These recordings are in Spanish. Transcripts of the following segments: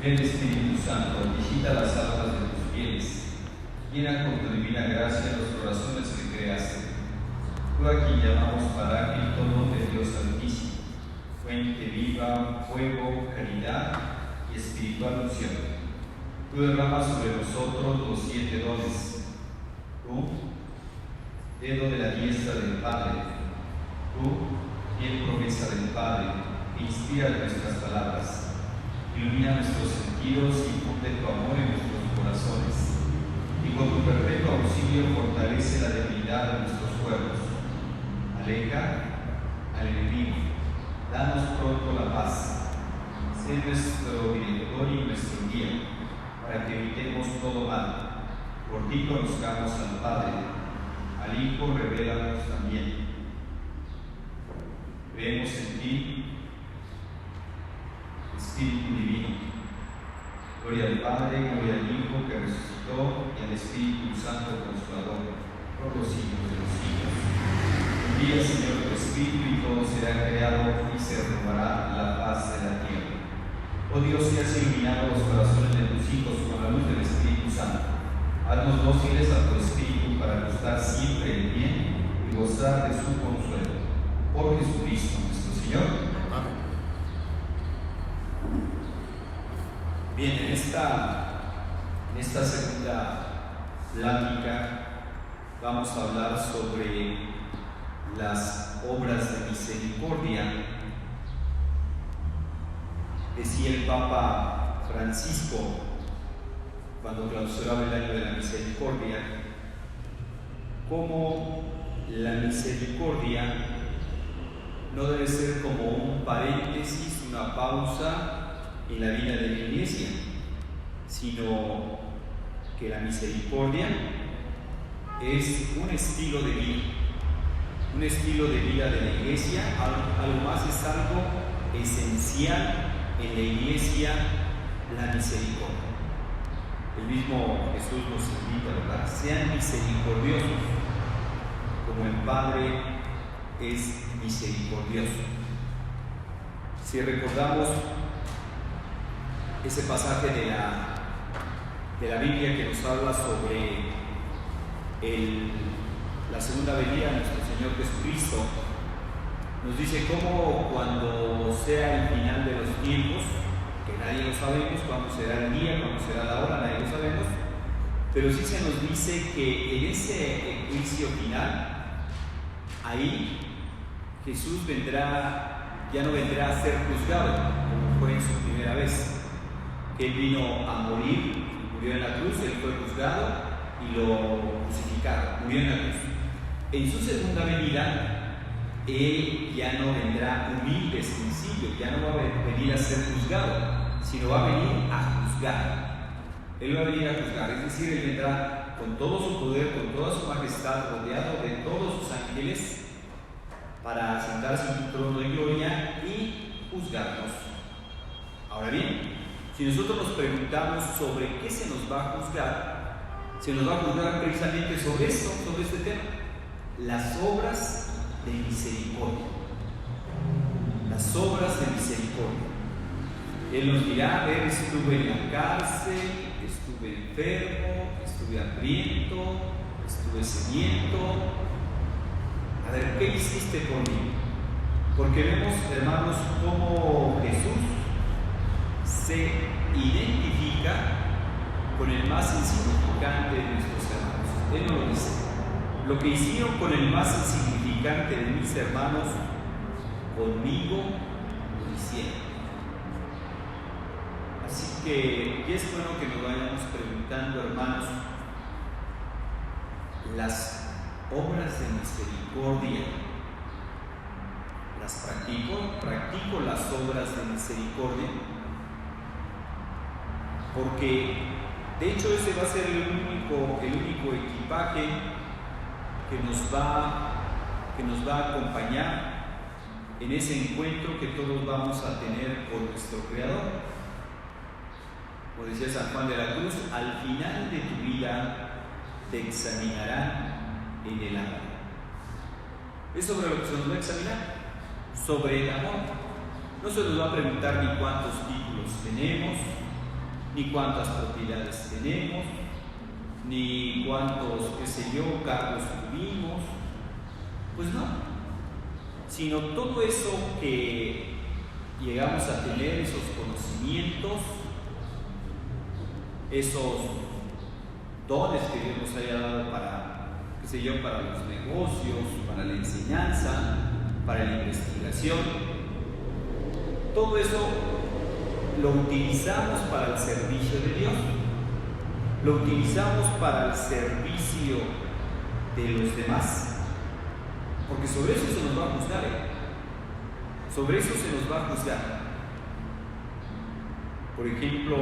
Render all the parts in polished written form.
Ven Espíritu Santo, visita las almas de tus fieles, llena con tu divina gracia los corazones que creaste. Tú a quien llamamos Paráclito de Dios Altísimo, fuente viva, fuego, caridad y espiritual unción. Tú derramas sobre nosotros los 7 dones. Tú, dedo de la diestra del Padre. Tú, fiel promesa del Padre, que inspira nuestras palabras. Ilumina nuestros sentidos y funde tu amor en nuestros corazones. Y con tu perpetuo auxilio fortalece la debilidad de nuestros cuerpos. Aleja al enemigo. Danos pronto la paz. Sé nuestro director y nuestro guía, para que evitemos todo mal. Por ti conozcamos al Padre. Al Hijo revélanos también. Creemos en ti, Espíritu Divino. Gloria al Padre, gloria al Hijo que resucitó, y al Espíritu Santo Consolador, por los siglos de los siglos. Envía, Señor, tu Espíritu, y todo será creado, y se renovará la paz de la tierra. Oh Dios, que has iluminado los corazones de tus hijos con la luz del Espíritu Santo, haznos dóciles a tu Espíritu para gustar siempre el bien y gozar de su consuelo. Por Jesucristo nuestro Señor. Amén. Bien, en esta segunda plática vamos a hablar sobre las obras de misericordia. Decía el Papa Francisco, cuando clausuraba el año de la misericordia, cómo la misericordia no debe ser como un paréntesis, una pausa en la vida de la Iglesia, sino que la misericordia es un estilo de vida de la Iglesia. Algo más, es algo esencial en la Iglesia, la misericordia. El mismo Jesús nos invita, ¿verdad? Sean misericordiosos, como el Padre es misericordioso. Si recordamos ese pasaje de la Biblia que nos habla sobre la segunda venida de nuestro Señor Jesucristo, nos dice cómo cuando sea el final de los tiempos, que nadie lo sabemos, cuándo será el día, cuándo será la hora, nadie lo sabemos, pero sí se nos dice que en ese juicio final, ahí Jesús ya no vendrá a ser juzgado, como fue en su primera vez. Él vino a morir, murió en la cruz, él fue juzgado y lo crucificaron, murió en la cruz. En su segunda venida, él ya no vendrá humilde, sencillo, ya no va a venir a ser juzgado, sino va a venir a juzgar. Él va a venir a juzgar, es decir, él vendrá con todo su poder, con toda su majestad, rodeado de todos sus ángeles, para sentarse en su trono de gloria y juzgarnos. Ahora bien, si nosotros nos preguntamos sobre qué se nos va a juzgar, se nos va a juzgar precisamente sobre esto, sobre este tema: las obras de misericordia. Las obras de misericordia. Él nos dirá: estuve en la cárcel, estuve enfermo, estuve hambriento, estuve sediento. A ver, ¿qué hiciste por mí? Porque vemos, hermanos, cómo Jesús se identifica con el más insignificante de nuestros hermanos. Él nos lo dice: lo que hicieron con el más insignificante de mis hermanos, conmigo lo hicieron. Así que es bueno que nos vayamos preguntando, hermanos, las obras de misericordia, ¿las practico las obras de misericordia? Porque de hecho ese va a ser el único equipaje que nos va a acompañar en ese encuentro que todos vamos a tener con nuestro Creador. Como decía San Juan de la Cruz, al final de tu vida te examinarán en el amor. Es sobre lo que se nos va a examinar, sobre el amor. No se nos va a preguntar ni cuántos títulos tenemos, ni cuántas propiedades tenemos, ni cuántos, cargos tuvimos, pues no, sino todo eso que llegamos a tener, esos conocimientos, esos dones que Dios nos haya dado para los negocios, para la enseñanza, para la investigación, todo eso lo utilizamos para el servicio de Dios, lo utilizamos para el servicio de los demás, porque sobre eso se nos va a juzgar, sobre eso se nos va a juzgar. Por ejemplo,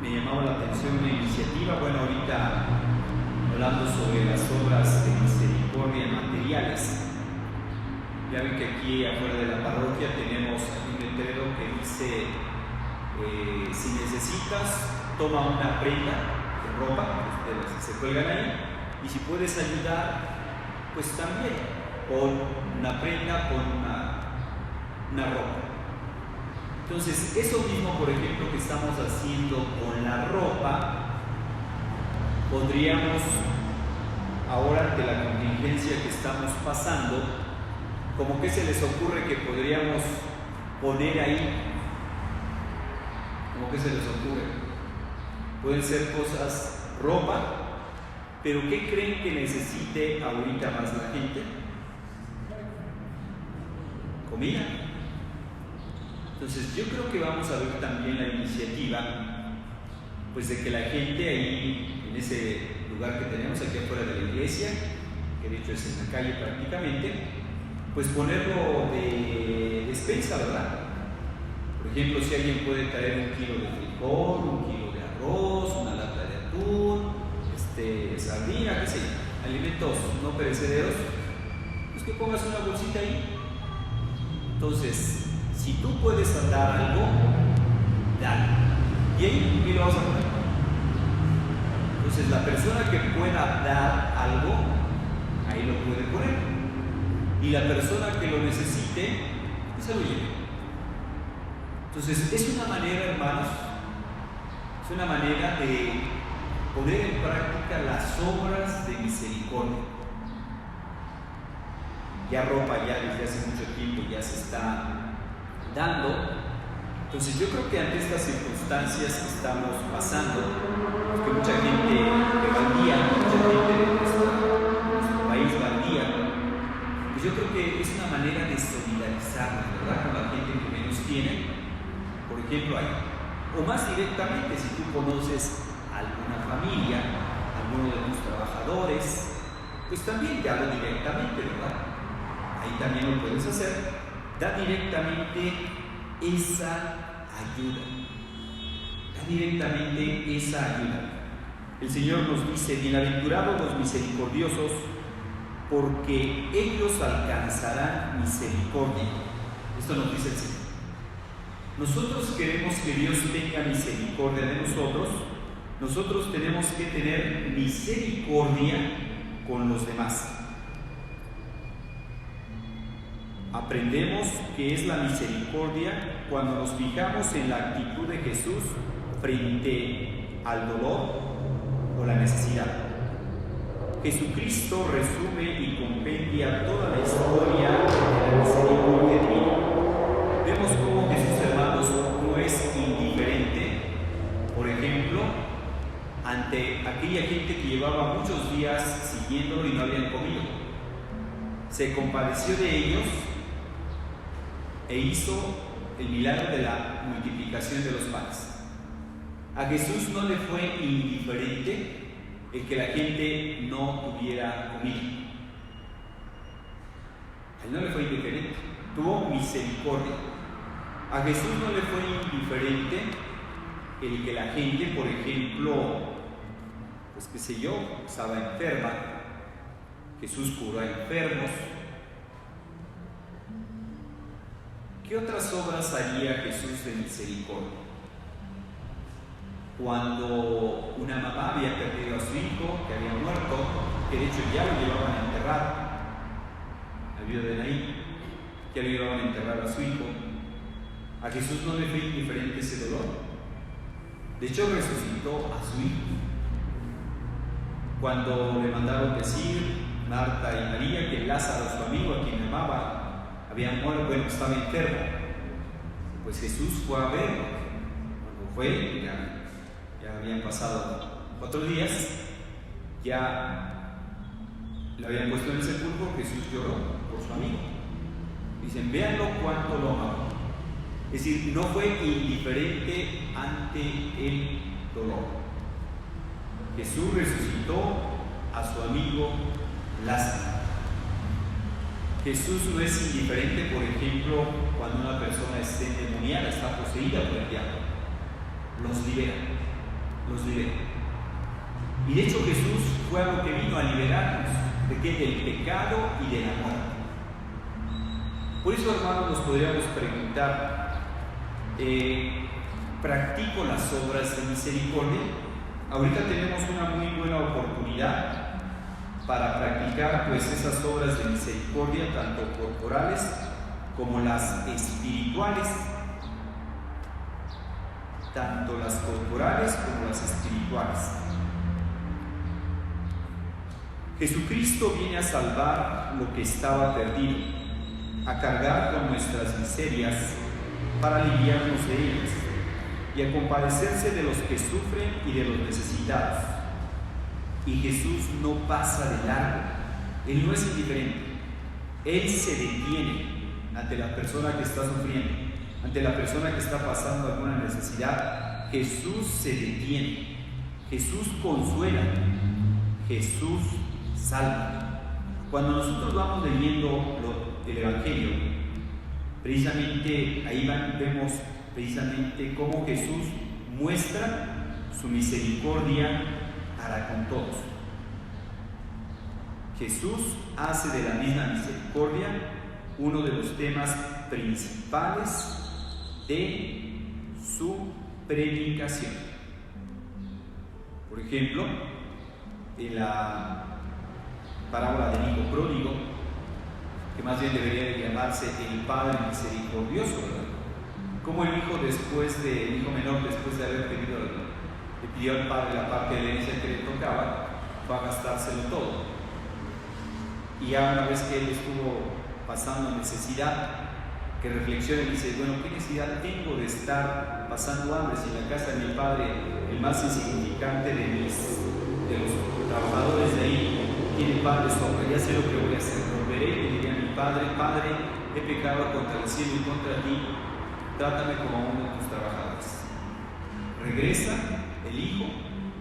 me llamaba la atención una iniciativa, ahorita hablando sobre las obras de misericordia materiales. Ya ven que aquí afuera de la parroquia tenemos un letrero que dice, si necesitas, toma una prenda de ropa, de las que se cuelgan ahí, y si puedes ayudar, pues también, con una prenda, con una ropa. Entonces, eso mismo, por ejemplo, que estamos haciendo con la ropa, podríamos, ahora ante la contingencia que estamos pasando, como que se les ocurre que podríamos poner ahí, como que se les ocurre, pueden ser cosas, ropa, pero ¿qué creen que necesite ahorita más la gente? Comida. Entonces yo creo que vamos a ver también la iniciativa, pues de que la gente ahí, en ese lugar que tenemos aquí afuera de la iglesia, que de hecho es en la calle prácticamente, pues ponerlo de despensa, ¿verdad? Por ejemplo, si alguien puede traer 1 kilo de frijol, 1 kilo de arroz, una lata de atún, sardina, qué sé yo, alimentos no perecederos, pues que pongas una bolsita ahí. Entonces, si tú puedes dar algo, dale. ¿Y ahí qué lo vas a poner? Entonces, la persona que pueda dar algo, ahí lo puede poner. Y la persona que lo necesite, que se lo lleve. Entonces, es una manera, hermanos, es una manera de poner en práctica las obras de misericordia. Ya ropa ya desde hace mucho tiempo ya se está dando. Entonces yo creo que ante estas circunstancias que estamos pasando, que mucha gente que va al día, mucha gente de nuestro país va al día, pues yo creo que es una manera de solidarizarnos, ¿verdad?, con la gente que menos tiene. Por ejemplo, ahí, o más directamente, si tú conoces a alguna familia, a alguno de tus trabajadores, pues también te hablo directamente, ¿verdad? Ahí también lo puedes hacer. Da directamente esa ayuda. Da directamente esa ayuda. El Señor nos dice: bienaventurados los misericordiosos, porque ellos alcanzarán misericordia. Esto nos dice el Señor. Nosotros queremos que Dios tenga misericordia de nosotros. Nosotros tenemos que tener misericordia con los demás. Aprendemos qué es la misericordia cuando nos fijamos en la actitud de Jesús frente al dolor o la necesidad. Jesucristo resume y compendia toda la historia de la misericordia divina. Vemos cómo Jesús, hermanos, no es indiferente, por ejemplo, ante aquella gente que llevaba muchos días siguiéndolo y no habían comido. Se compadeció de ellos e hizo el milagro de la multiplicación de los panes. A Jesús no le fue indiferente el que la gente no tuviera comida. A él no le fue indiferente, tuvo misericordia. A Jesús no le fue indiferente el que la gente, por ejemplo, pues qué sé yo, estaba enferma. Jesús curó a enfermos. ¿Qué otras obras haría Jesús de misericordia? Cuando una mamá había perdido a su hijo, que había muerto, que de hecho ya lo llevaban a enterrar, la viuda de Naín, ya lo llevaban a enterrar a su hijo, a Jesús no le fue indiferente ese dolor. De hecho, resucitó a su hijo. Cuando le mandaron decir Marta y María que Lázaro, su amigo, a quien amaba, había muerto, bueno, estaba enfermo, pues Jesús fue a verlo. Cuando fue, ya habían pasado 4 días, ya le habían puesto en el sepulcro. Jesús lloró por su amigo. Dicen, véanlo cuánto lo amaba. Es decir, no fue indiferente ante el dolor. Jesús resucitó a su amigo Lázaro. Jesús no es indiferente, por ejemplo, cuando una persona está endemoniada, está poseída por el diablo. Los libera. Y de hecho Jesús fue a lo que vino a liberarnos, ¿de qué? Del pecado y de la muerte. Por eso, hermanos, nos podríamos preguntar, ¿practico las obras de misericordia? Ahorita tenemos una muy buena oportunidad para practicar pues esas obras de misericordia, tanto corporales como las espirituales. Tanto las corporales como las espirituales. Jesucristo viene a salvar lo que estaba perdido, a cargar con nuestras miserias para aliviarnos de ellas y a compadecerse de los que sufren y de los necesitados. Y Jesús no pasa de largo. Él no es indiferente. Él se detiene ante la persona que está sufriendo, ante la persona que está pasando alguna necesidad. Jesús se detiene. Jesús consuela. Jesús salva. Cuando nosotros vamos leyendo el Evangelio, precisamente ahí vemos precisamente cómo Jesús muestra su misericordia para con todos. Jesús hace de la misma misericordia uno de los temas principales de su predicación. Por ejemplo, en la parábola del hijo pródigo, que más bien debería de llamarse el Padre misericordioso, ¿verdad? Como el hijo menor, después de haber pedido, le pidió al padre la parte de la herencia que le tocaba, fue a gastárselo todo. Y ya una vez que él estuvo pasando necesidad, que reflexiona y dice, bueno, ¿qué necesidad tengo de estar pasando hambre si en la casa de mi padre, el más insignificante de los trabajadores de ahí, tiene pan de sobra? Ya sé lo que voy a hacer. Volveré y le diré a mi padre, Padre, he pecado contra el cielo y contra ti, trátame como a uno de tus trabajadores. Regresa el hijo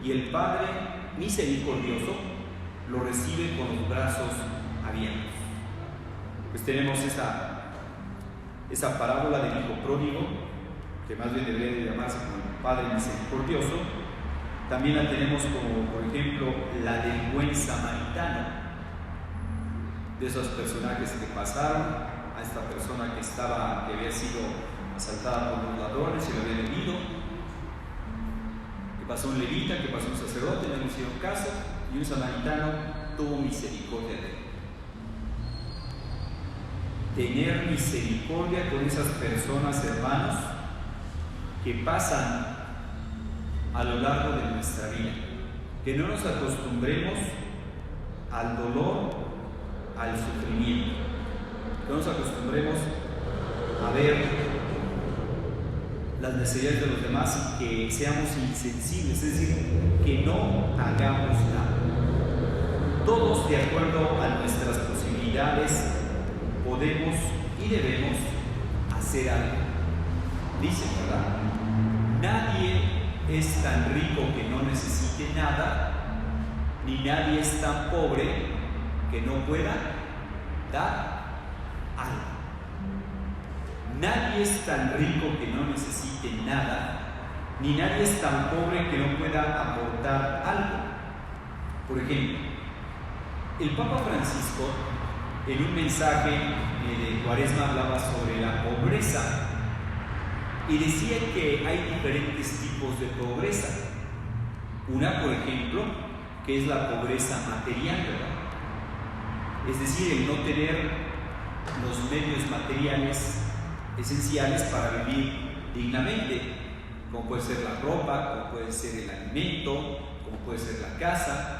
y el padre misericordioso lo recibe con los brazos abiertos. Pues tenemos esa parábola del hijo pródigo, que más bien debería de llamarse como el Padre misericordioso. También la tenemos como, por ejemplo, la del buen samaritano, de esos personajes que pasaron a esta persona que había sido asaltada por los ladrones y lo había herido, que pasó un levita, que pasó un sacerdote, no le hicieron caso, y un samaritano tuvo misericordia de él. Tener misericordia con esas personas, hermanos, que pasan a lo largo de nuestra vida. Que no nos acostumbremos al dolor, al sufrimiento. Que no nos acostumbremos a ver las necesidades de los demás y que seamos insensibles, es decir, que no hagamos nada. Todos, de acuerdo a nuestras posibilidades, podemos y debemos hacer algo. Dice, ¿verdad? Nadie es tan rico que no necesite nada, ni nadie es tan pobre que no pueda dar algo. Nadie es tan rico que no necesite nada, ni nadie es tan pobre que no pueda aportar algo. Por ejemplo, el Papa Francisco, en un mensaje de Cuaresma, hablaba sobre la pobreza y decía que hay diferentes tipos de pobreza. Una, por ejemplo, que es la pobreza material, ¿verdad? Es decir, el no tener los medios materiales esenciales para vivir dignamente. como puede ser la ropa, como puede ser el alimento, como puede ser la casa,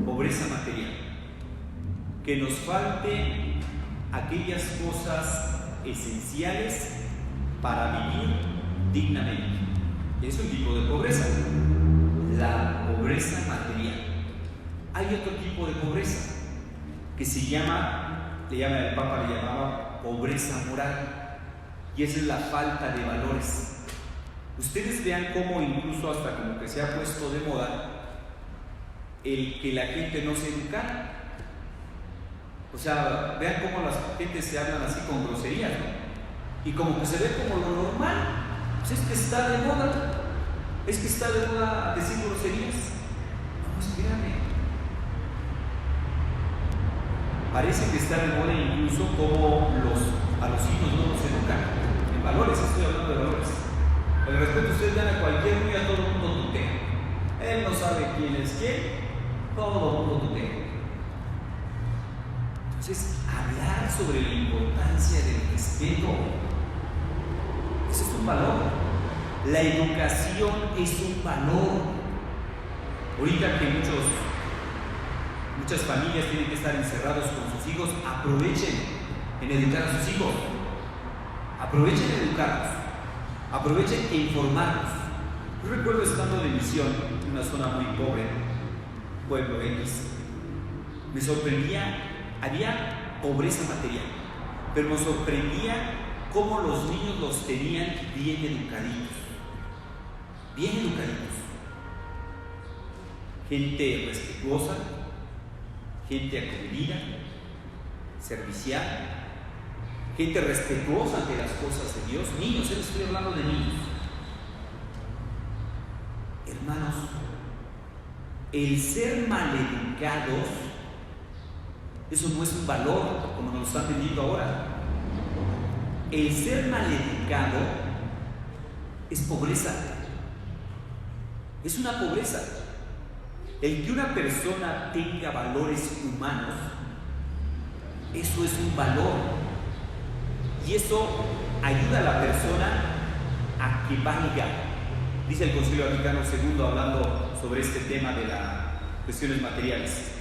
pobreza material. Que nos falte aquellas cosas esenciales para vivir dignamente. Es un tipo de pobreza, la pobreza material. Hay otro tipo de pobreza que se llama, el Papa le llamaba pobreza moral, y esa es la falta de valores. Ustedes vean cómo incluso hasta como que se ha puesto de moda el que la gente no se educa. O sea, vean cómo las gentes se hablan así con groserías, ¿no? Y como que se ve como lo normal. Pues es que está de moda. Es que está de moda decir groserías. No, espérame. Parece que está de moda incluso como a los hijos no los educan. En valores, estoy hablando de valores. El respeto, ustedes dan a cualquier niño, a todo el mundo tutea. Él no sabe quién es quién, todo el mundo tutea. Entonces, hablar sobre la importancia del respeto, eso es un valor. La educación es un valor. Ahorita que muchas familias tienen que estar encerrados con sus hijos, aprovechen en educar a sus hijos. Aprovechen en educarlos. Aprovechen e informarlos. Yo recuerdo estando de misión en una zona muy pobre, pueblo X, me sorprendía, había pobreza material, pero me sorprendía cómo los niños los tenían bien educaditos. Bien educaditos. Gente respetuosa, gente acogida, servicial, gente respetuosa ante las cosas de Dios. Niños, estoy hablando de niños. Hermanos, el ser maleducados, eso no es un valor como nos lo están vendiendo ahora. El ser maleducado es pobreza. Es una pobreza. El que una persona tenga valores humanos, eso es un valor. Y eso ayuda a la persona a que valga. Dice el Concilio Vaticano II, hablando sobre este tema de las cuestiones materiales: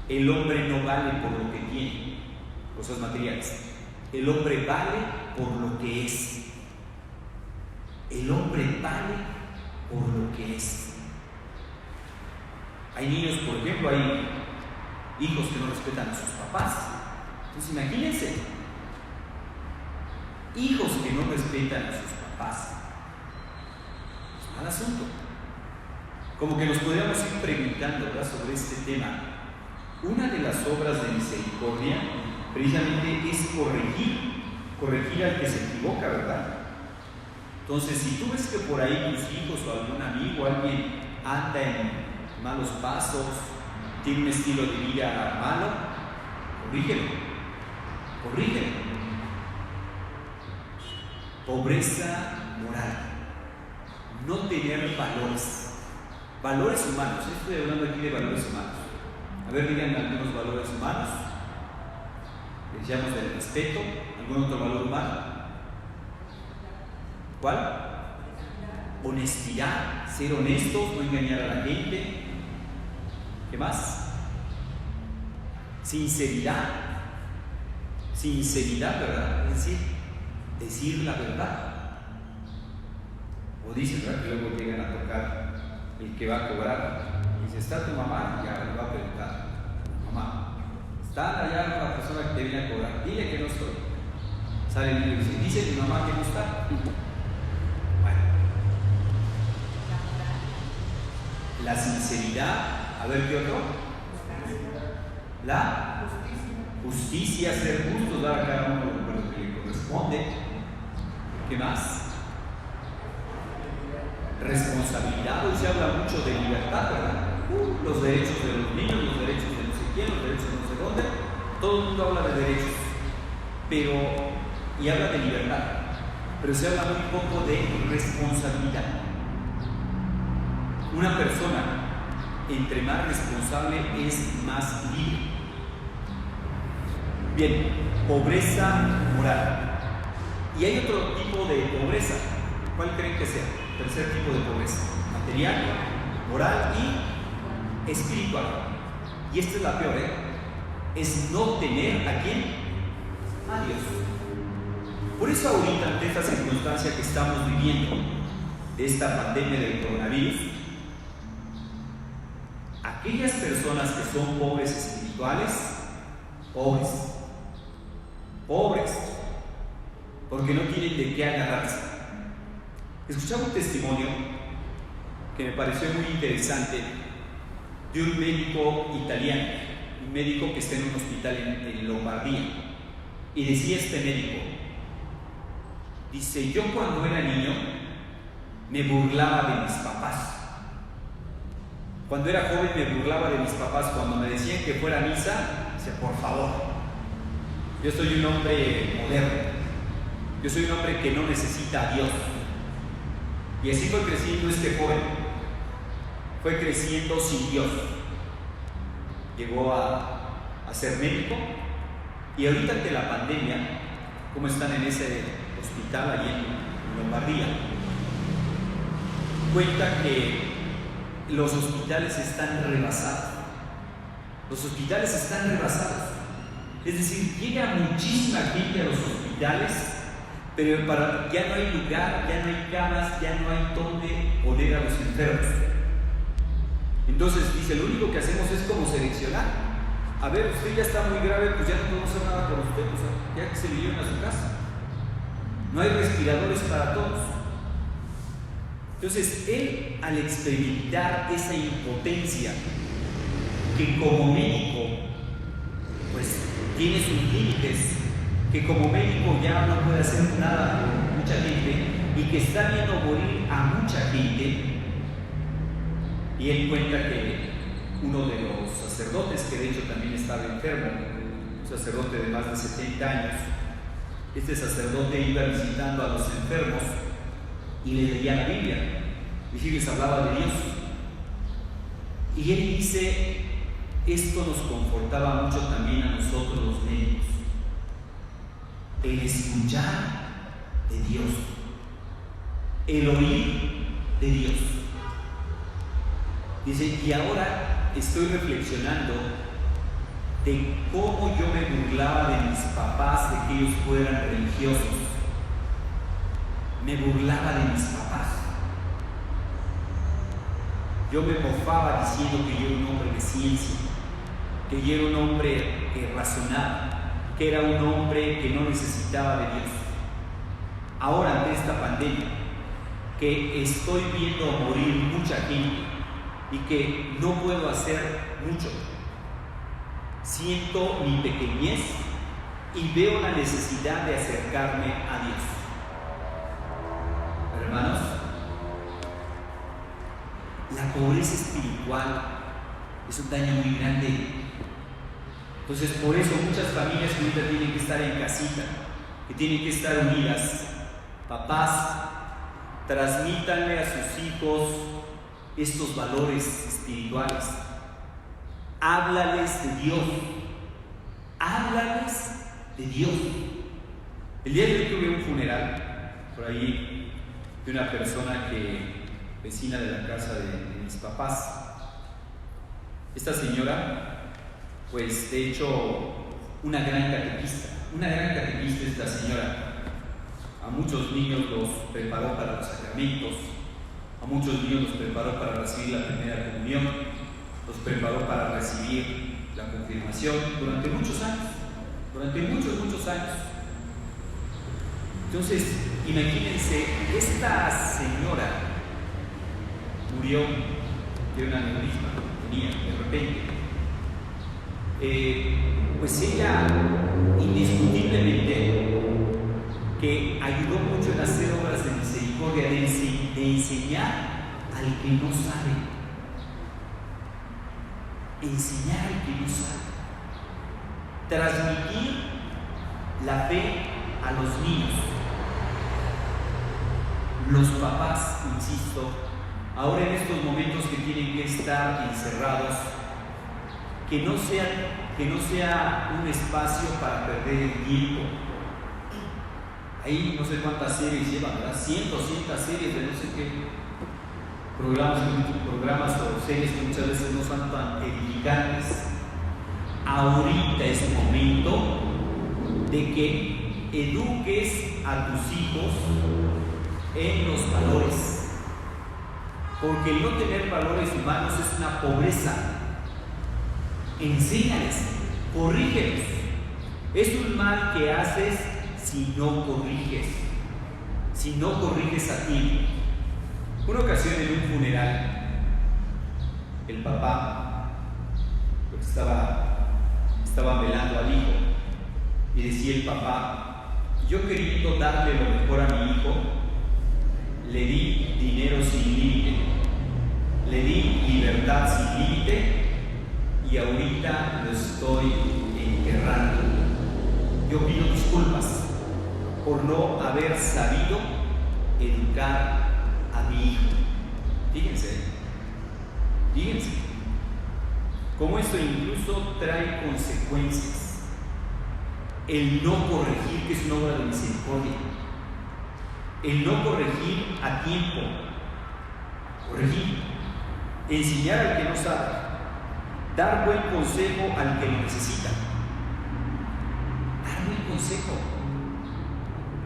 el hombre no vale por lo que tiene, cosas materiales. El hombre vale por lo que es. El hombre vale por lo que es. Hay niños, por ejemplo, hay hijos que no respetan a sus papás. Entonces imagínense, hijos que no respetan a sus papás. Es mal asunto. Como que nos podríamos ir preguntando, ¿verdad?, sobre este tema. Una de las obras de misericordia precisamente es corregir al que se equivoca, ¿verdad? Entonces, si tú ves que por ahí tus hijos o algún amigo, alguien anda en malos pasos, tiene un estilo de vida malo, corrígelo. Pobreza moral, no tener valores humanos. Estoy hablando aquí de valores humanos. A ver, díganme algunos valores humanos. Decíamos del respeto. ¿Algún otro valor humano? ¿Cuál? Honestidad, ser honestos, no engañar a la gente. ¿Qué más? Sinceridad, ¿verdad? Es decir la verdad. O dicen, ¿verdad?, que luego llegan a tocar el que va a cobrar y dice: ¿está tu mamá? Ya le va a preguntar: mamá, ¿está allá la persona que te viene a cobrar? Dile que no estoy. Sale el niño y dice: ¿tu mamá que no está? Bueno, la sinceridad. A ver, ¿qué otro? La justicia, ser justo, dar a cada uno lo que le corresponde. ¿Qué más? Responsabilidad. Hoy se habla mucho de libertad, ¿verdad? Los derechos de los niños, los derechos de no sé quién, los derechos de no sé dónde. Todo el mundo habla de derechos, y habla de libertad, pero se habla muy poco de responsabilidad. Una persona, entre más responsable, es más libre. Bien, pobreza moral. Y hay otro tipo de pobreza. ¿Cuál creen que sea? tercer tipo de pobreza: material, moral y espiritual. Y esta es la peor, es no tener a quién, a Dios. Por eso ahorita, ante esta circunstancia que estamos viviendo, de esta pandemia del coronavirus, aquellas personas que son pobres espirituales, pobres, porque no tienen de qué agarrarse. Escuchaba un testimonio que me pareció muy interesante de un médico italiano, un médico que está en un hospital en Lombardía, y decía este médico, dice: yo cuando era niño me burlaba de mis papás. Cuando era joven me burlaba de mis papás. Cuando me decían que fuera a misa, decía: por favor, yo soy un hombre moderno, yo soy un hombre que no necesita a Dios. Y así fue creciendo este joven, fue creciendo sin Dios. Llegó a ser médico, y ahorita ante la pandemia, como están en ese hospital allí en Lombardía, cuenta que los hospitales están rebasados. Los hospitales están rebasados. Es decir, llega muchísima gente a los hospitales, pero ya no hay lugar, ya no hay camas, ya no hay dónde poner a los enfermos. Entonces dice, lo único que hacemos es como seleccionar. A ver, usted ya está muy grave, pues ya no podemos hacer nada por usted, pues ya que se le lleven a su casa. No hay respiradores para todos. Entonces, él, al experimentar esa impotencia, que como médico, pues tiene sus límites, que como médico ya no puede hacer nada por mucha gente, y que está viendo morir a mucha gente, y él cuenta que uno de los sacerdotes, que de hecho también estaba enfermo, un sacerdote de más de 70 años, este sacerdote iba visitando a los enfermos y les leía la Biblia, y les hablaba de Dios. Y él dice, esto nos confortaba mucho también a nosotros los médicos, el escuchar de Dios, el oír de Dios. Dice, y ahora estoy reflexionando de cómo yo me burlaba de mis papás, de que ellos fueran religiosos. Me burlaba de mis papás. Yo me mofaba diciendo que yo era un hombre de ciencia, que yo era un hombre que razonaba, que era un hombre que no necesitaba de Dios. Ahora, ante esta pandemia, que estoy viendo morir mucha gente y que no puedo hacer mucho, siento mi pequeñez y veo la necesidad de acercarme a Dios. Hermanos, la pobreza espiritual es un daño muy grande. Entonces, por eso muchas familias que ahorita tienen que estar en casita, que tienen que estar unidas. Papás, transmítanle a sus hijos estos valores espirituales. Háblales de Dios. Háblales de Dios. El día de hoy tuve un funeral por ahí de una persona vecina de la casa de mis papás. Esta señora, pues de hecho, una gran catequista es la señora. A muchos niños los preparó para los sacramentos, a muchos niños los preparó para recibir la primera comunión, los preparó para recibir la confirmación durante muchos años, durante muchos años. Entonces, imagínense, esta señora murió de un aneurisma, tenía de repente. Pues ella, indiscutiblemente, que ayudó mucho en hacer obras de misericordia, de enseñar al que no sabe. Enseñar al que no sabe. Transmitir la fe a los niños. Los papás, insisto, ahora en estos momentos que tienen que estar encerrados, que no sea un espacio para perder el tiempo. ahí no sé cuántas series llevan, ¿verdad? 100, 200 series de no sé qué programas o series que muchas veces no son tan edificantes. Ahorita es el momento de que eduques a tus hijos en los valores, porque el no tener valores humanos es una pobreza. Enséñales, corrígelos. Es un mal que haces si no corriges a ti. Una ocasión en un funeral, el papá pues, estaba velando al hijo y decía el papá: yo queriendo darle lo mejor a mi hijo, le di dinero sin límite, le di libertad sin límite y ahorita lo estoy enterrando. Yo pido disculpas por no haber sabido educar a mi hijo. Fíjense cómo esto incluso trae consecuencias. El no corregir, que es una obra de misericordia, el no corregir a tiempo, corregir, enseñar al que no sabe, dar buen consejo al que lo necesita, dar buen consejo,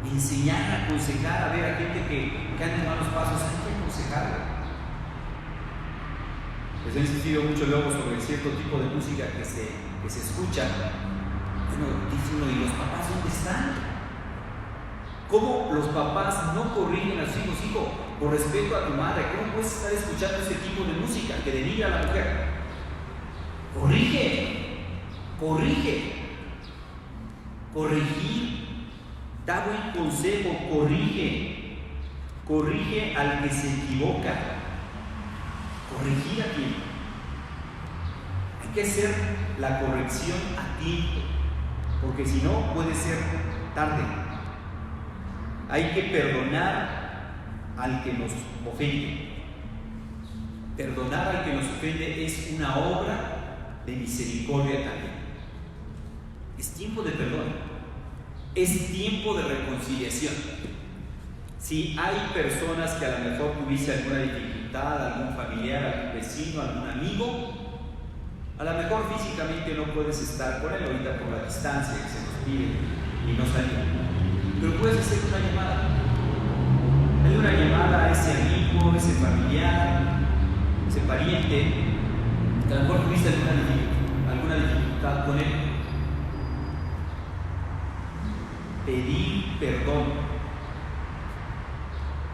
enseñar, aconsejar. A ver, a gente que anda en malos pasos, hay que aconsejarla. Les he insistido mucho luego sobre cierto tipo de música que se escucha. Bueno, dice uno: ¿y los papás dónde están? ¿Cómo los papás no corrigen a sus hijos? Hijo, por respeto a tu madre, ¿cómo puedes estar escuchando ese tipo de música que denigra a la mujer? Corrige. Corregir, da buen consejo, corrige al que se equivoca. Corregir a tiempo. Hay que hacer la corrección a tiempo, porque si no puede ser tarde. Hay que perdonar al que nos ofende. Perdonar al que nos ofende es una obra de misericordia también. Es tiempo de perdón, es tiempo de reconciliación. Si hay personas que a lo mejor tuviese alguna dificultad, algún familiar, algún vecino, algún amigo, a lo mejor físicamente no puedes estar con él ahorita por la distancia que se nos pide y no salir, pero puedes hacer una llamada. Hay una llamada a ese amigo, ese familiar, ese pariente que a lo mejor tuviste alguna dificultad con él. Pedir perdón,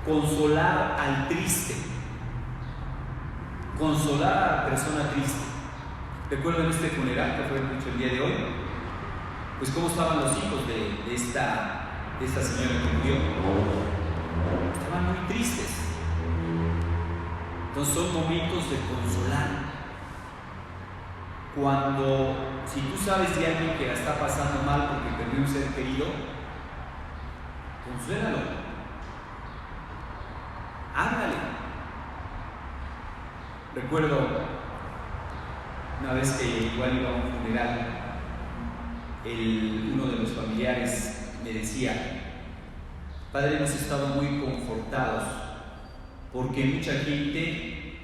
consolar al triste, consolar a la persona triste. Recuerdo en este funeral que fue mucho el día de hoy, pues cómo estaban los hijos de esta señora que murió. Estaban muy tristes. Entonces son momentos de consolar. Si tú sabes de alguien que la está pasando mal porque perdió un ser querido, consuélalo, háblale. Recuerdo una vez que igual iba a un funeral, uno de los familiares me decía: padre, hemos estado muy confortados porque mucha gente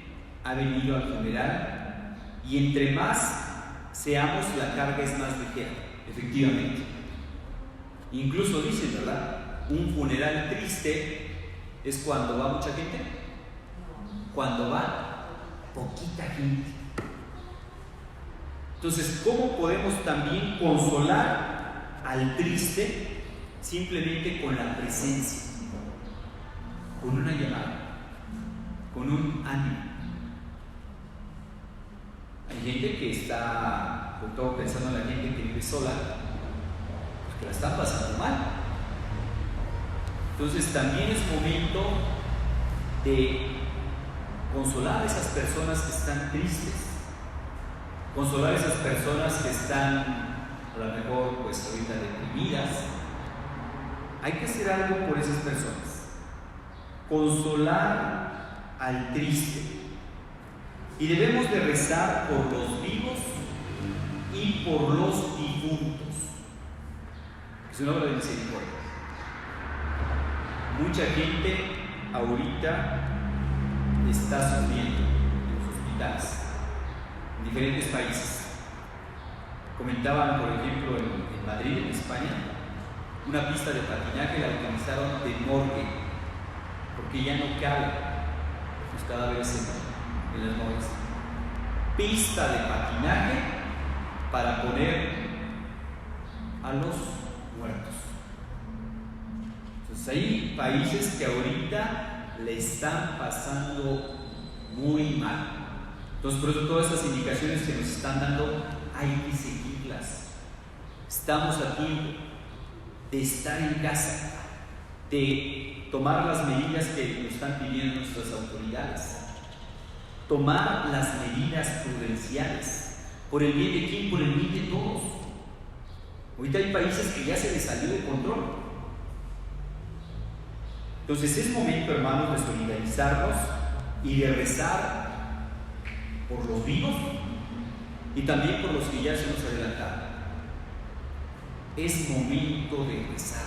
ha venido al funeral y entre más seamos, la carga es más ligera. Efectivamente. Incluso dicen, ¿verdad? Un funeral triste es cuando va mucha gente, cuando va poquita gente. Entonces, ¿cómo podemos también consolar al triste? Simplemente con la presencia, con una llamada, con un ánimo. Hay gente que está, sobre todo pensando en la gente que vive sola, pues que la está pasando mal. Entonces también es momento de consolar a esas personas que están tristes, consolar a esas personas que están a lo mejor pues ahorita deprimidas. Hay que hacer algo por esas personas, consolar al triste. Y debemos de rezar por los vivos y por los difuntos. Es una obra de misericordia. Mucha gente ahorita está sufriendo en los hospitales, en diferentes países. Comentaban, por ejemplo, en Madrid, en España, una pista de patinaje la utilizaron de morgue, porque ya no caben los cadáveres en las morgues. Pista de patinaje para poner a los muertos. Entonces hay países que ahorita le están pasando muy mal. Entonces por eso todas estas indicaciones que nos están dando hay que seguirlas. Estamos a tiempo de estar en casa, de tomar las medidas que nos están pidiendo nuestras autoridades, tomar las medidas prudenciales, por el bien de quién, por el bien de todos. Ahorita hay países que ya se les salió de control. Entonces es momento, hermanos, de solidarizarnos y de rezar por los vivos y también por los que ya se nos adelantaron. Es momento de rezar.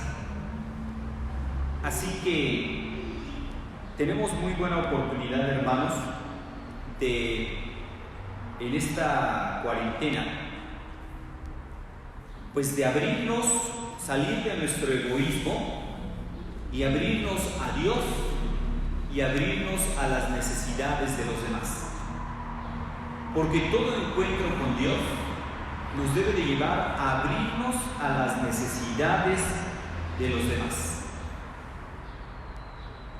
Así que tenemos muy buena oportunidad, hermanos, en esta cuarentena, pues de abrirnos, salir de nuestro egoísmo y abrirnos a Dios y abrirnos a las necesidades de los demás. Porque todo encuentro con Dios nos debe de llevar a abrirnos a las necesidades de los demás.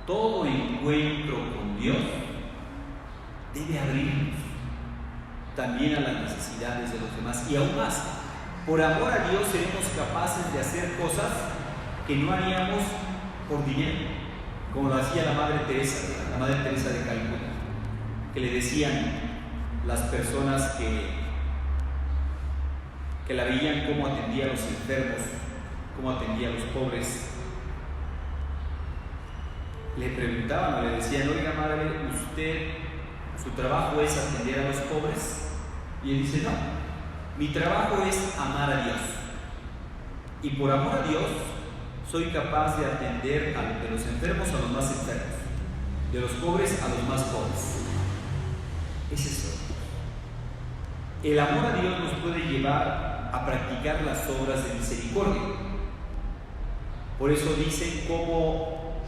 Todo encuentro con Dios debe abrirnos también a las necesidades de los demás. Y aún más, por amor a Dios seremos capaces de hacer cosas que no haríamos por dinero, como lo hacía la Madre Teresa de Calcuta, que le decían las personas que la veían cómo atendía a los enfermos, cómo atendía a los pobres. Le preguntaban o le decían: oiga, madre, ¿usted, su trabajo es atender a los pobres? Y él dice: no, mi trabajo es amar a Dios. Y por amor a Dios soy capaz de atender de los enfermos a los más enfermos, de los pobres a los más pobres. Es eso. El amor a Dios nos puede llevar a practicar las obras de misericordia. Por eso dicen cómo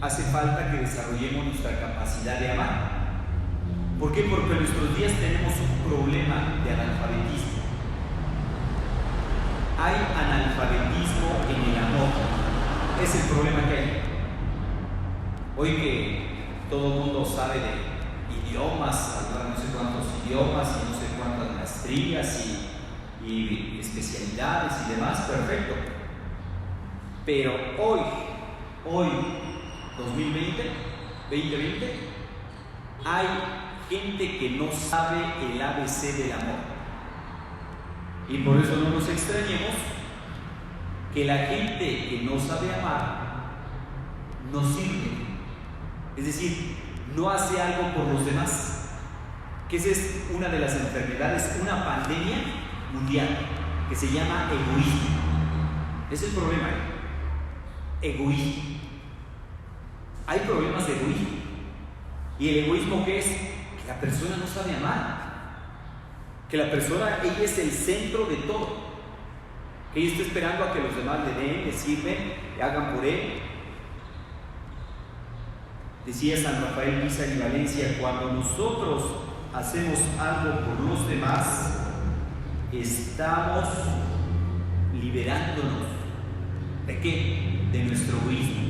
hace falta que desarrollemos nuestra capacidad de amar. ¿Por qué? Porque en nuestros días tenemos un problema de analfabetismo. Hay analfabetismo en el amor. Es el problema que hay. Hoy que todo el mundo sabe de idiomas, no sé cuántos idiomas y no sé cuántas maestrías y especialidades y demás, perfecto. Pero hoy 2020, hay gente que no sabe el ABC del amor. Y por eso no nos extrañemos que la gente que no sabe amar no sirve. Es decir, no hace algo por los demás. Que esa es una de las enfermedades, una pandemia mundial que se llama egoísmo. Es el problema. Egoísmo. Hay problemas de egoísmo. ¿Y el egoísmo qué es? Que la persona no sabe amar. Que la persona, ella es el centro de todo. Que ella está esperando a que los demás le den, le sirven, le hagan por él. Decía San Rafael Misa y Valencia: cuando nosotros hacemos algo por los demás, estamos liberándonos. ¿De qué? De nuestro egoísmo.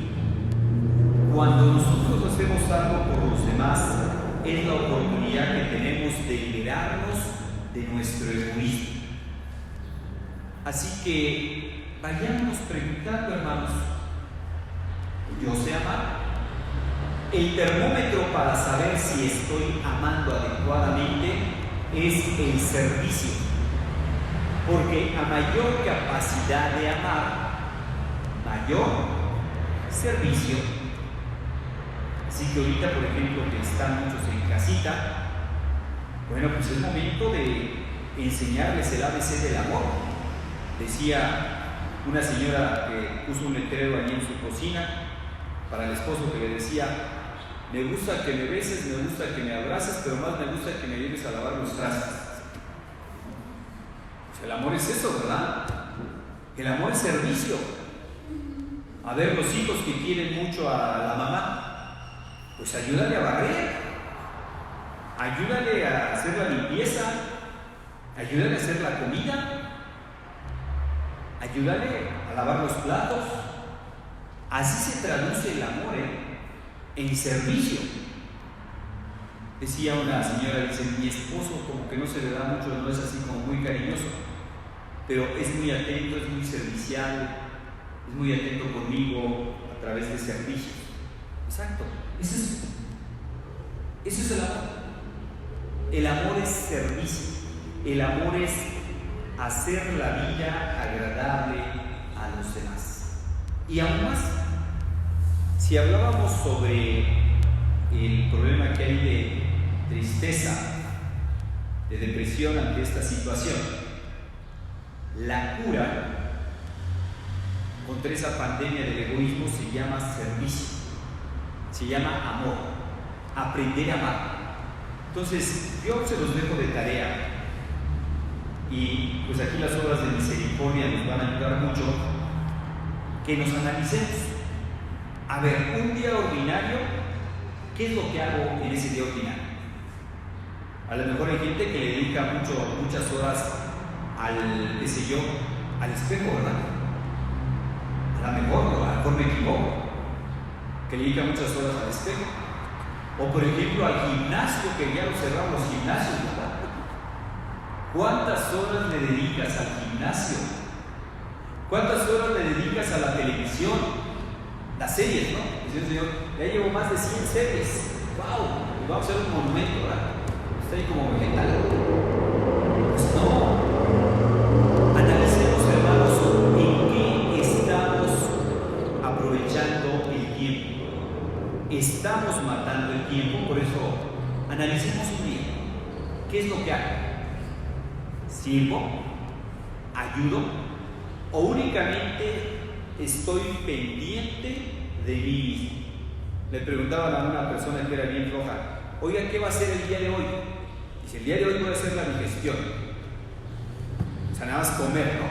Cuando nosotros hacemos algo por los demás, es la oportunidad que tenemos de liberarnos de nuestro egoísmo. Así que vayamos preguntando, hermanos: ¿yo sé amar? El termómetro para saber si estoy amando adecuadamente es el servicio. Porque a mayor capacidad de amar, mayor servicio. Así que ahorita, por ejemplo, que están muchos en casita, bueno, pues es momento de enseñarles el ABC del amor. Decía una señora que puso un letrero allí en su cocina para el esposo que le decía: me gusta que me beses, me gusta que me abraces, pero más me gusta que me lleves a lavar los trastes. Pues el amor es eso, ¿verdad? El amor es servicio. A ver, los hijos que quieren mucho a la mamá, pues ayúdale a barrer, ayúdale a hacer la limpieza, ayúdale a hacer la comida, ayúdale a lavar los platos. Así se traduce el amor, en servicio. Decía una señora, dice: mi esposo como que no se le da mucho, no es así como muy cariñoso, pero es muy atento, es muy servicial, es muy atento conmigo a través de servicio. Exacto, eso es el amor. El amor es servicio, el amor es hacer la vida agradable a los demás. Y aún más, si hablábamos sobre el problema que hay de tristeza, de depresión ante esta situación, la cura contra esa pandemia del egoísmo se llama servicio, se llama amor, aprender a amar. Entonces, yo se los dejo de tarea, y pues aquí las obras de misericordia nos van a ayudar mucho, que nos analicemos. A ver, un día ordinario, ¿qué es lo que hago en ese día ordinario? A lo mejor hay gente que le dedica muchas horas al, qué sé yo, al espejo, ¿verdad? A lo mejor me equivoco, que le dedica muchas horas al espejo. O por ejemplo al gimnasio, que ya lo cerraron los gimnasios, ¿verdad? ¿Cuántas horas le dedicas al gimnasio? ¿Cuántas horas le dedicas a la televisión? Las series, ¿no? Dice el Señor, ya llevo más de 100 series. ¡Wow! Y vamos a hacer un monumento, ¿verdad? Está ahí como vegetal. Pues no. Analicemos, hermanos, en qué estamos aprovechando el tiempo. Estamos matando el tiempo, por eso analicemos un día. ¿Qué es lo que hago? ¿Sirvo? ¿Ayudo? ¿O únicamente estoy pendiente de mí mismo? Le preguntaban a una persona que era bien floja: oiga, ¿qué va a hacer el día de hoy? Dice: el día de hoy voy a hacer la digestión. O sea, nada más comer, ¿no?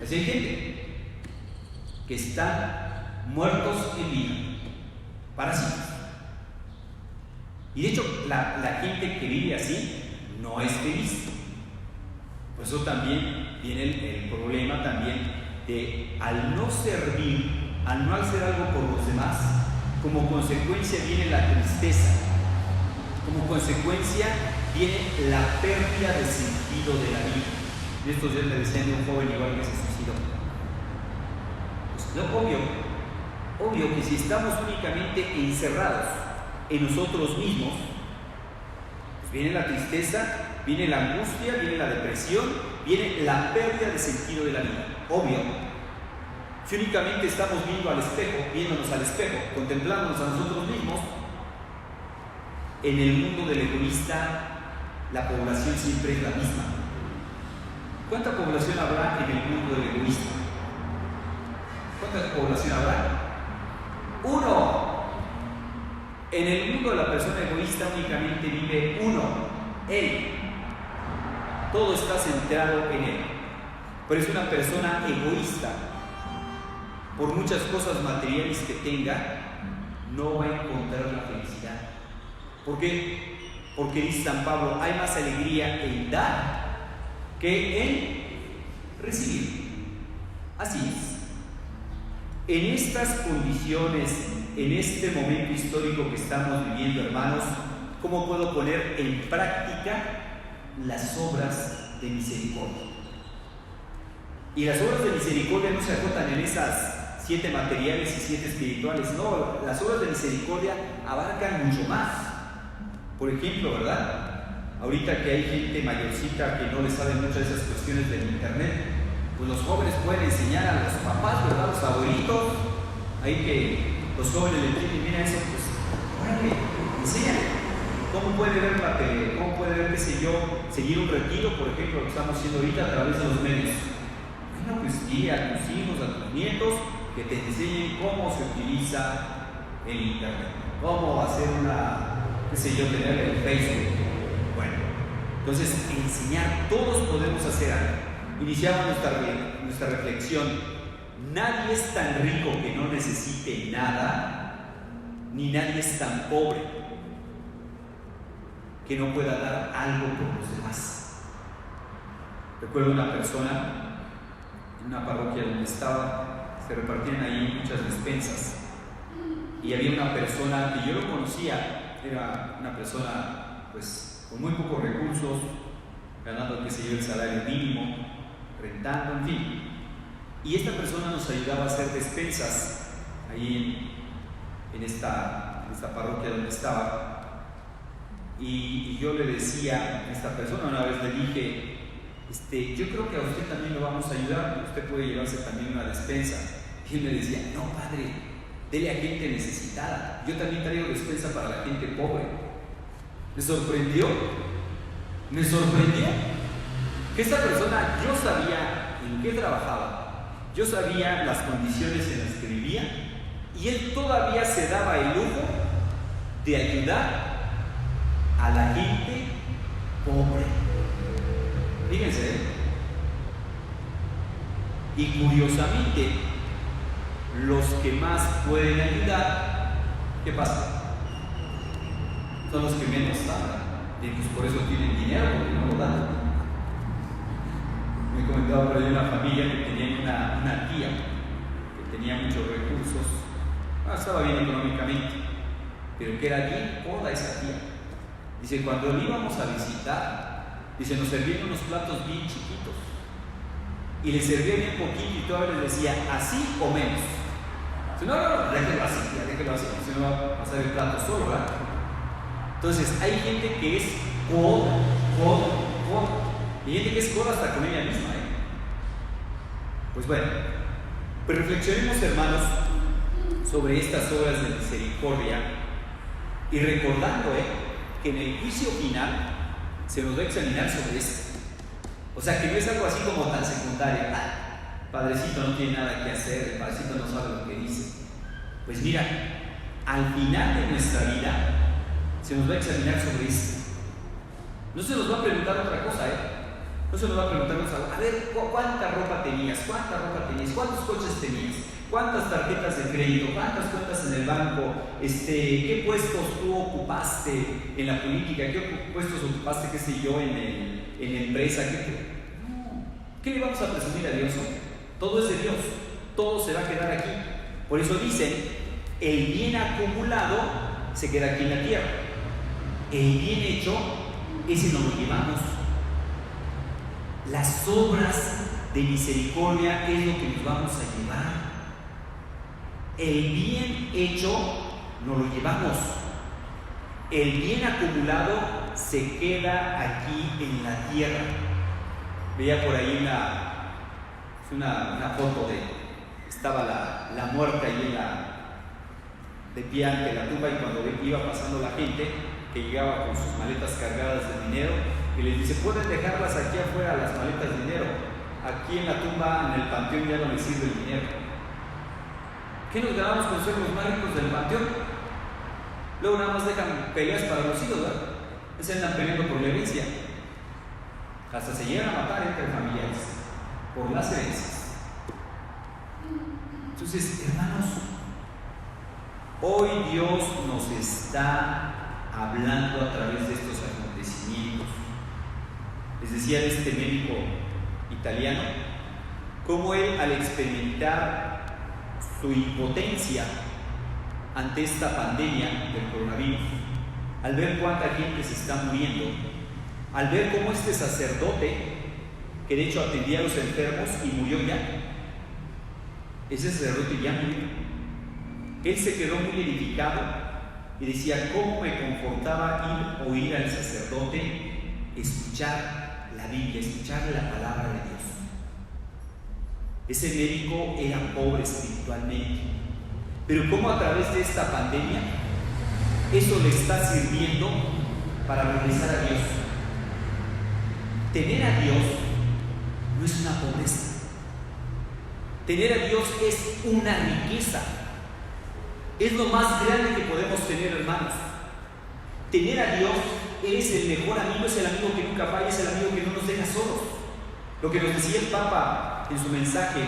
Así hay gente que están muertos en vida, parásitos. Y de hecho, la gente que vive así no es feliz. Por eso también viene el problema también de, al no servir, al no hacer algo por los demás, como consecuencia viene la tristeza, como consecuencia viene la pérdida de sentido de la vida. Y estos días le decían de un joven igual que se suicidó. Pues no, obvio que si estamos únicamente encerrados en nosotros mismos, pues viene la tristeza, viene la angustia, viene la depresión, viene la pérdida de sentido de la vida. Obvio. Si únicamente estamos viéndonos al espejo, contemplándonos a nosotros mismos, en el mundo del egoísta la población siempre es la misma. ¿Cuánta población habrá en el mundo del egoísta? ¿Cuánta población habrá? 1. En el mundo de la persona egoísta únicamente vive uno, él. Todo está centrado en él. Pero es una persona egoísta. Por muchas cosas materiales que tenga, no va a encontrar la felicidad. ¿Por qué? Porque dice San Pablo, hay más alegría en dar que en recibir. Así es. En estas condiciones, en este momento histórico que estamos viviendo, hermanos, ¿cómo puedo poner en práctica las obras de misericordia? Y las obras de misericordia no se acotan en esas 7 materiales y 7 espirituales, no, las obras de misericordia abarcan mucho más. Por ejemplo, ¿verdad? Ahorita que hay gente mayorcita que no le sabe muchas de esas cuestiones del internet, pues los jóvenes pueden enseñar a los papás, ¿verdad? Los abuelitos, ahí que los jóvenes le entienden, mira eso, pues, órale, enséñale. ¿Cómo puede ver la tele? ¿Cómo puede ver, qué sé yo, seguir un retiro, por ejemplo, lo que estamos haciendo ahorita a través de los medios? Bueno, pues guía a tus hijos, a tus nietos, que te enseñen cómo se utiliza el internet, cómo hacer tener el Facebook. Bueno, entonces enseñar, todos podemos hacer algo. Iniciamos nuestra reflexión. Nadie es tan rico que no necesite nada, ni nadie es tan pobre que no pueda dar algo por los demás. Recuerdo una persona en una parroquia donde estaba, se repartían ahí muchas despensas, y había una persona que yo lo conocía, era una persona pues con muy pocos recursos, ganando, qué sé yo, el salario mínimo, rentando, en fin. Y esta persona nos ayudaba a hacer despensas ahí en esta parroquia donde estaba. Y yo le decía a esta persona, una vez le dije, yo creo que a usted también lo vamos a ayudar, usted puede llevarse también una despensa. Y él me decía, no, padre, dele a gente necesitada, yo también traigo despensa para la gente pobre. Me sorprendió que esta persona, yo sabía en qué trabajaba, yo sabía las condiciones en las que vivía, y él todavía se daba el lujo de ayudar a la gente pobre. Fíjense, y curiosamente, los que más pueden ayudar, ¿qué pasa? Son los que menos dan, y pues por eso tienen dinero, porque no lo dan. Me comentaba por ahí una familia que tenía una tía que tenía muchos recursos, estaba bien económicamente, pero que era bien poda esa tía. Dice, cuando le íbamos a visitar, dice, nos servían unos platos bien chiquitos y le servía bien poquito, y todavía les decía, así o menos. Dice, no, déjelo así, si no va a pasar el plato solo, ¿verdad? Entonces, hay gente que es coda, y gente que es coda hasta con ella misma, Pues bueno, pues reflexionemos, hermanos, sobre estas obras de misericordia, y recordando, que en el juicio final se nos va a examinar sobre esto. O sea, que no es algo así como tan secundario. Padrecito no tiene nada que hacer, el padrecito no sabe lo que dice. Pues mira, al final de nuestra vida se nos va a examinar sobre esto. No se nos va a preguntar otra cosa, No se nos va a preguntar, a ver, ¿cuánta ropa tenías? ¿Cuántos coches tenías? ¿Cuántas tarjetas de crédito? ¿Cuántas cuentas en el banco? ¿Qué puestos tú ocupaste en la política? ¿Qué puestos ocupaste, qué sé yo, en la empresa? ¿Qué le vamos a presumir a Dios? Todo es de Dios, todo se va a quedar aquí. Por eso dicen, el bien acumulado se queda aquí en la tierra. El bien hecho, ese nos lo llevamos. Las obras de misericordia es lo que nos vamos a llevar. El bien hecho nos lo llevamos. El bien acumulado se queda aquí en la tierra. Veía por ahí una foto estaba la muerta ahí de pie ante la tumba, y cuando iba pasando la gente que llegaba con sus maletas cargadas de dinero, y les dice, pueden dejarlas aquí afuera, las maletas de dinero, aquí en la tumba, en el panteón ya no les sirve el dinero. ¿Qué nos ganamos con ser los más ricos del panteón? Luego nada más dejan peleas para los hijos, ¿verdad? Se andan peleando por la herencia, hasta se llegan a matar entre familiares por las herencias. Entonces, hermanos, hoy Dios nos está hablando a través de estos acontecimientos. Les decía de este médico italiano, cómo él, al experimentar su impotencia ante esta pandemia del coronavirus, al ver cuánta gente se está muriendo, al ver cómo este sacerdote, que de hecho atendía a los enfermos y murió ya, ese sacerdote ya murió, él se quedó muy edificado y decía, cómo me confortaba oír al sacerdote escuchar la Biblia, escuchar la palabra de Dios. Ese médico era pobre espiritualmente, pero cómo a través de esta pandemia eso le está sirviendo para regresar a Dios. Tener a Dios no es una pobreza. Tener a Dios es una riqueza. Es lo más grande que podemos tener, hermanos. Tener a Dios es el mejor amigo, es el amigo que nunca falla, es el amigo que no nos deja solos. Lo que nos decía el Papa en su mensaje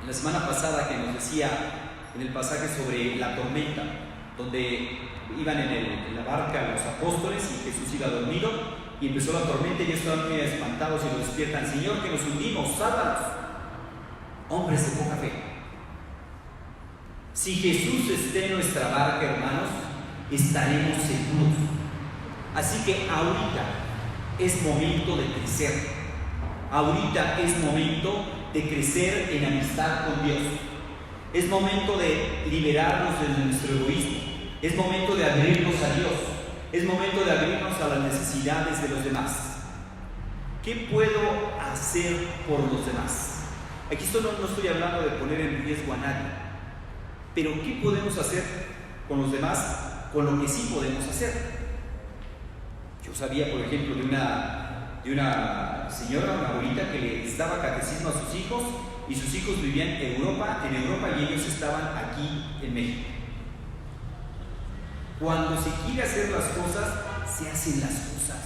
la semana pasada, que nos decía en el pasaje sobre la tormenta, donde iban en la barca los apóstoles y Jesús iba dormido y empezó la tormenta y ellos estaban muy espantados y lo despiertan: Señor, que nos hundimos, sálvanos. Hombres de poca fe. Si Jesús está en nuestra barca, hermanos, estaremos seguros. Así que ahorita es momento de crecer. Ahorita es momento de crecer en amistad con Dios. Es momento de liberarnos de nuestro egoísmo. Es momento de abrirnos a Dios. Es momento de abrirnos a las necesidades de los demás. ¿Qué puedo hacer por los demás? Aquí no estoy hablando de poner en riesgo a nadie. Pero ¿qué podemos hacer con los demás? Con lo que sí podemos hacer. Yo sabía, por ejemplo, de una señora, una abuelita, que les daba catecismo a sus hijos, y sus hijos vivían en Europa y ellos estaban aquí en México. Cuando se quiere hacer las cosas, se hacen las cosas.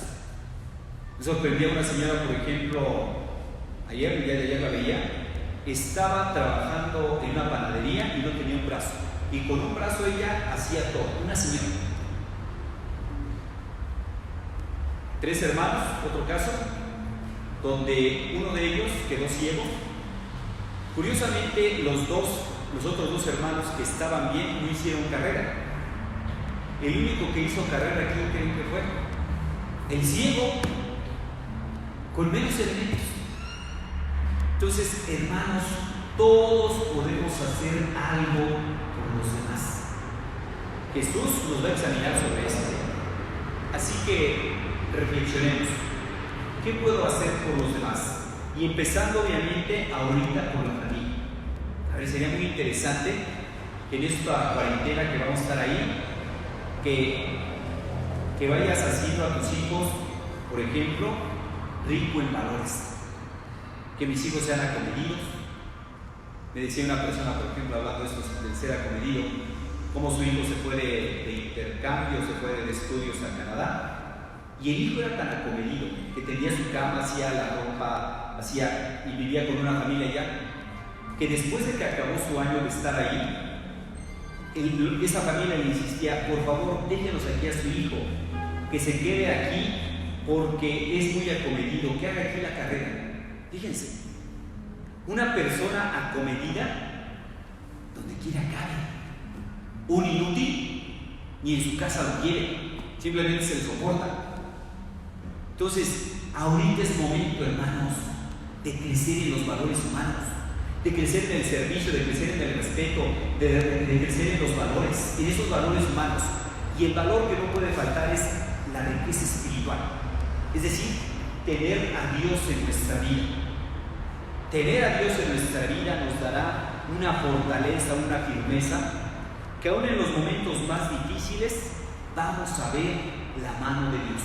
Me sorprendía una señora, por ejemplo, el día de ayer la veía, estaba trabajando en una panadería y no tenía un brazo, y con un brazo ella hacía todo. Una señora. 3 hermanos, otro caso, donde uno de ellos quedó ciego. Curiosamente, los otros 2 hermanos que estaban bien no hicieron carrera. El único que hizo carrera aquí, ¿creen que fue? El ciego, con menos elementos. Entonces, hermanos, todos podemos hacer algo por los demás. Jesús nos va a examinar sobre esto. Así que reflexionemos. ¿Qué puedo hacer por los demás? Y empezando, obviamente, ahorita por la familia. A ver, sería muy interesante que en esta cuarentena que vamos a estar ahí, que vayas haciendo a tus hijos, por ejemplo, rico en valores. Que mis hijos sean acomedidos. Me decía una persona, por ejemplo, hablando de esto, del ser acomedido, cómo su hijo se fue de intercambio, se fue de estudios a Canadá, y el hijo era tan acomedido que tenía su cama, hacía la ropa, y vivía con una familia allá, que después de que acabó su año de estar ahí, esa familia le insistía: por favor, déjenos aquí a su hijo, que se quede aquí porque es muy acomedido, que haga aquí la carrera. Fíjense, una persona acomedida, donde quiera cabe. Un inútil, ni en su casa lo quiere, simplemente se le soporta. Entonces, ahorita es momento, hermanos, de crecer en los valores humanos, de crecer en el servicio, de crecer en el respeto, de crecer en los valores, en esos valores humanos. Y el valor que no puede faltar es la riqueza espiritual, es decir, tener a Dios en nuestra vida. Tener a Dios en nuestra vida nos dará una fortaleza, una firmeza, que aún en los momentos más difíciles vamos a ver la mano de Dios.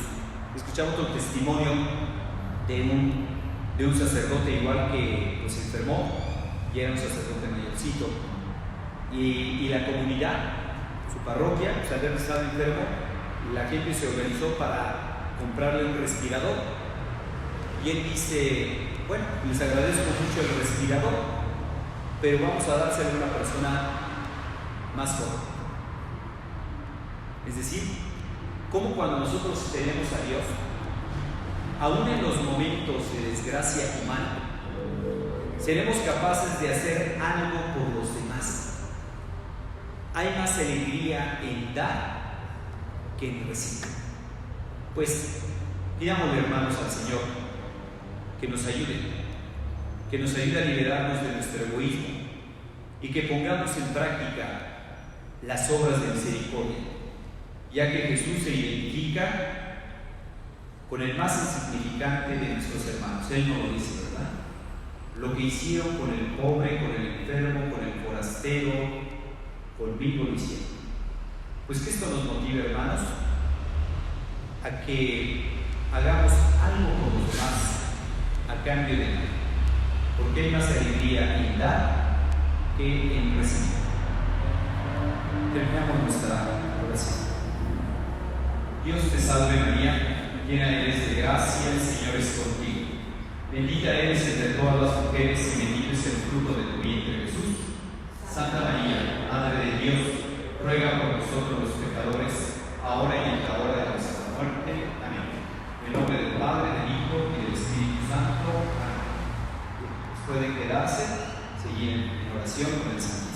Escuchaba otro testimonio de un sacerdote igual que pues enfermó, y era un sacerdote mayorcito, y la comunidad, su parroquia, pues, al haber estado enfermo, la gente se organizó para comprarle un respirador, y él dice: bueno, les agradezco mucho el respirador, pero vamos a dárselo a una persona más joven. Es decir, como cuando nosotros tenemos a Dios, aún en los momentos de desgracia humana, seremos capaces de hacer algo por los demás. Hay más alegría en dar que en recibir. Pues, pidámosle, hermanos, al Señor que nos ayude a liberarnos de nuestro egoísmo y que pongamos en práctica las obras de misericordia, ya que Jesús se identifica con el más insignificante de nuestros hermanos. Él no lo dice, ¿verdad? Lo que hicieron con el pobre, con el enfermo, con el forastero, conmigo lo hicieron. Pues que esto nos motive, hermanos, a que hagamos algo por los demás a cambio de nada. porque hay más alegría en dar que en recibir. Terminamos nuestra oración. Dios te salve María, llena eres de gracia, el Señor es contigo. Bendita eres entre todas las mujeres y bendito es el fruto de tu vientre Jesús. Santa María, Madre de Dios, ruega por nosotros los pecadores, ahora y en la hora de nuestra muerte. Amén. En nombre del Padre, del Hijo y del Espíritu Santo. Amén. Pueden quedarse, seguir en oración con el Santo.